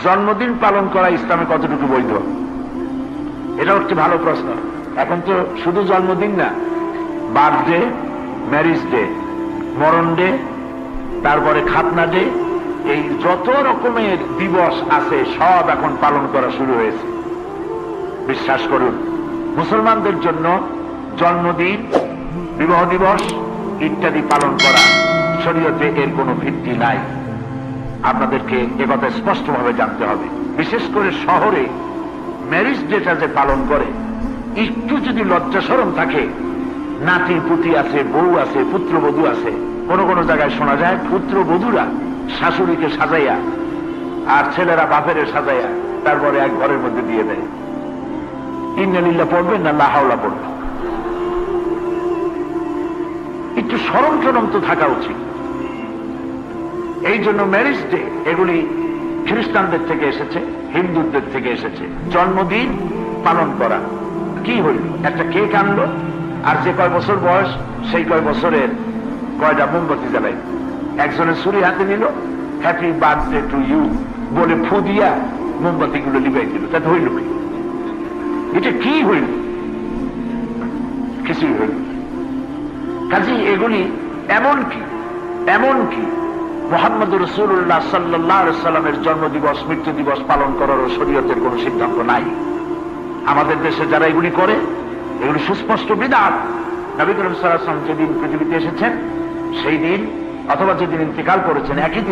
জন্মদিন পালন করা ইসলামে কতটুকু বৈধ? এটা হচ্ছে ভালো প্রশ্ন। এখন তো শুধু জন্মদিন না, বার্থডে, ম্যারিজ ডে, মরণ ডে, তারপরে খাতনা ডে, এই যত রকমের দিবস আছে সব এখন পালন করা শুরু হয়েছে। বিশ্বাস করুন, মুসলমানদের জন্য জন্মদিন, বিবাহ দিবস ইত্যাদি পালন করা শরীয়তে এর কোনো ভিত্তি নাই। আপনাদেরকে একথা স্পষ্টভাবে জানতে হবে। বিশেষ করে শহরে ম্যারিজ ডেটা যে পালন করে, একটু যদি লজ্জা শরম থাকে, নাতি পুতি আছে, বউ আছে, পুত্রবধূ আছে, কোন কোন জায়গায় শোনা যায় পুত্রবধূরা শাশুড়িকে সাজাইয়া আর ছেলেরা বাপের সাজাইয়া তারপরে এক ঘরের মধ্যে দিয়ে দেয়। ইন্না লিল্লাহ পড়বেন না লা হাওলা পড়বেন? একটু শরম টরম তো থাকা উচিত। এই জন্য ম্যারিজ ডে এগুলি খ্রিস্টানদের থেকে এসেছে, হিন্দুদের থেকে এসেছে। জন্মদিন পালন করা কি হইল? একটা কেক আনলো, আর যে কয় বছর বয়স সেই কয় বছরের কয়টা মোমবাতি জ্বালাই, একজনের ছুরি হাতে নিল, হ্যাপি বার্থডে টু ইউ বলে ফু দিয়া মোমবাতি গুলো লিবাই দিল। তাতে হইল কি? এটা কি হইল? কিছুই হইল। কাজে এগুলি এমনকি মুহাম্মদ রাসূলুল্লাহ সাল্লাল্লাহু আলাইহি সাল্লামের জন্মদিবস, মৃত্যু দিবস পালন করার শরীয়তের কোন সিদ্ধান্ত নাই। আমাদের দেশে যারা এগুলি করে, এগুলি সুস্পষ্ট বিদআত। নবী করিম সাল্লাল্লাহু আলাইহি ওয়াসাল্লাম যেদিন পৃথিবীতে এসেছেন সেই দিন, অথবা যেদিন ইন্তেকাল করেছেন, একই দিন